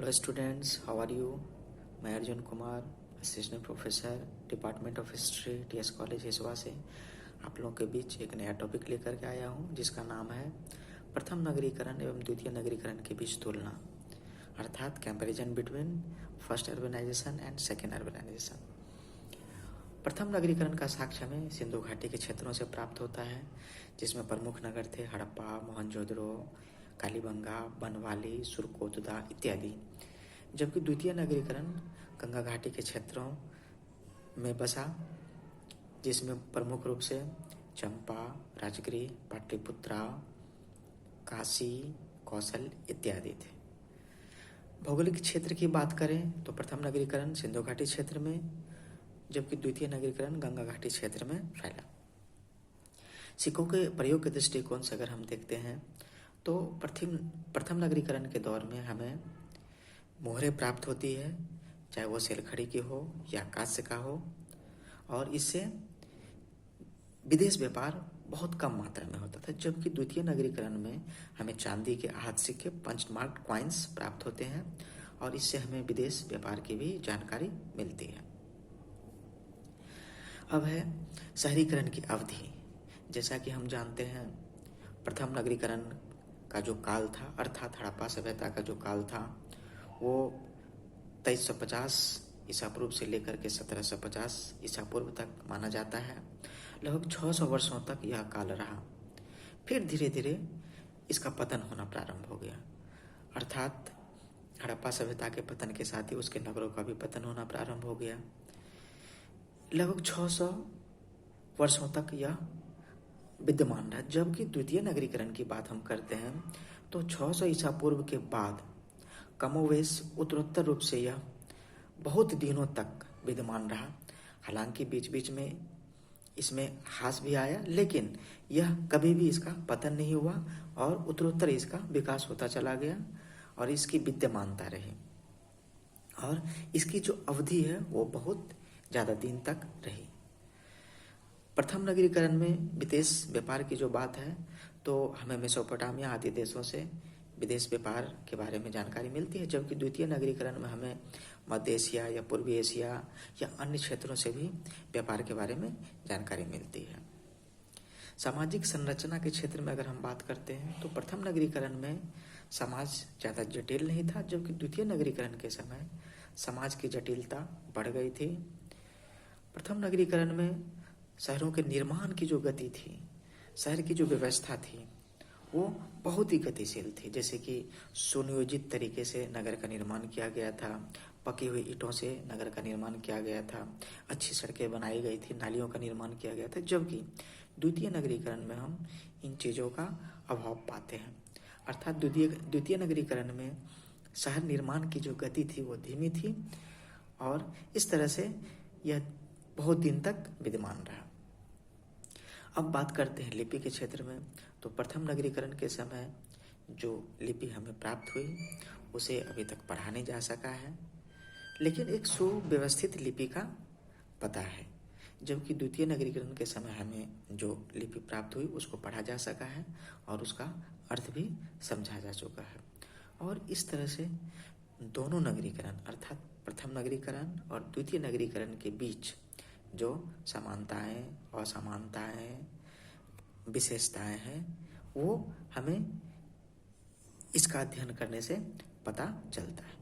Hello students, how are you. मैं Arjun Kumar, assistant professor, department of history, TS college Hisua से आप लोगों के बीच एक नया टॉपिक लेकर के आया हूं, जिसका नाम है प्रथम नगरीकरण एवं द्वितीय नगरीकरण के बीच तुलना, अर्थात comparison between first urbanisation and second urbanisation. प्रथम नगरीकरण का साक्ष्य हमें सिंधु घाटी के क्षेत्रों से प्राप्त होता है, जिसमें प्रमुख नगर थे हड़प्पा, मोहनजोदड़ो, कालीबंगा, बनवाली, सुरकोतदा इत्यादि। जबकि द्वितीय नगरीकरण गंगा घाटी के क्षेत्रों में बसा, जिसमें प्रमुख रूप से चंपा, राजगृह, पाटलिपुत्रा, काशी, कौशल इत्यादि थे। भौगोलिक क्षेत्र की बात करें तो प्रथम नगरीकरण सिंधु घाटी क्षेत्र में, जबकि द्वितीय नगरीकरण गंगा घाटी क्षेत्र में फैला। सिक्कों के प्रयोग के दृष्टिकोण से अगर हम देखते हैं तो प्रथम नगरीकरण के दौर में हमें मोहरें प्राप्त होती है, चाहे वो सेलखड़ी की हो या कांस्य का हो, और इससे विदेश व्यापार बहुत कम मात्रा में होता था। जबकि द्वितीय नगरीकरण में हमें चांदी के आहत सिक्के, पंचमार्क कॉइन्स प्राप्त होते हैं, और इससे हमें विदेश व्यापार की भी जानकारी मिलती है। अब है शहरीकरण की अवधि। जैसा कि हम जानते हैं, प्रथम नगरीकरण का जो काल था, अर्थात हड़प्पा सभ्यता का जो काल था, वो 2350 ईसा पूर्व से लेकर के 1750 ईसा पूर्व तक माना जाता है। लगभग 600 वर्षों तक यह काल रहा। फिर धीरे धीरे इसका पतन होना प्रारंभ हो गया, अर्थात हड़प्पा सभ्यता के पतन के साथ ही उसके नगरों का भी पतन होना प्रारंभ हो गया। लगभग 600 वर्षों तक यह विद्यमान रहा। जबकि द्वितीय नगरीकरण की बात हम करते हैं तो 600 ईसा पूर्व के बाद कमोवेश उत्तरोत्तर रूप से यह बहुत दिनों तक विद्यमान रहा। हालांकि बीच बीच में इसमें ह्रास भी आया, लेकिन यह कभी भी इसका पतन नहीं हुआ और उत्तरोत्तर इसका विकास होता चला गया और इसकी विद्यमानता रही, और इसकी जो अवधि है वो बहुत ज़्यादा दिन तक रही। प्रथम नगरीकरण में विदेश व्यापार की जो बात है तो हमें मेसोपोटामिया आदि देशों से विदेश व्यापार के बारे में जानकारी मिलती है, जबकि द्वितीय नगरीकरण में हमें मध्य एशिया या पूर्वी एशिया या अन्य क्षेत्रों से भी व्यापार के बारे में जानकारी मिलती है। सामाजिक संरचना के क्षेत्र में अगर हम बात करते हैं तो प्रथम नगरीकरण में समाज ज़्यादा जटिल नहीं था, जबकि द्वितीय नगरीकरण के समय समाज की जटिलता बढ़ गई थी। प्रथम नगरीकरण में शहरों के निर्माण की जो गति थी, शहर की जो व्यवस्था थी, वो बहुत ही गतिशील थी। जैसे कि सुनियोजित तरीके से नगर का निर्माण किया गया था, पकी हुई ईंटों से नगर का निर्माण किया गया था, अच्छी सड़कें बनाई गई थी, नालियों का निर्माण किया गया था। जबकि द्वितीय नगरीकरण में हम इन चीज़ों का अभाव पाते हैं, अर्थात द्वितीय नगरीकरण में शहर निर्माण की जो गति थी वो धीमी थी, और इस तरह से यह बहुत दिन तक विद्यमान रहा। अब बात करते हैं लिपि के क्षेत्र में, तो प्रथम नगरीकरण के समय जो लिपि हमें प्राप्त हुई उसे अभी तक पढ़ा नहीं जा सका है, लेकिन एक सुव्यवस्थित लिपि का पता है। जबकि द्वितीय नगरीकरण के समय हमें जो लिपि प्राप्त हुई उसको पढ़ा जा सका है और उसका अर्थ भी समझा जा चुका है। और इस तरह से दोनों नगरीकरण, अर्थात प्रथम नगरीकरण और द्वितीय नगरीकरण के बीच जो समानताएं, असमानताएं, विशेषताएं हैं, वो हमें इसका अध्ययन करने से पता चलता है।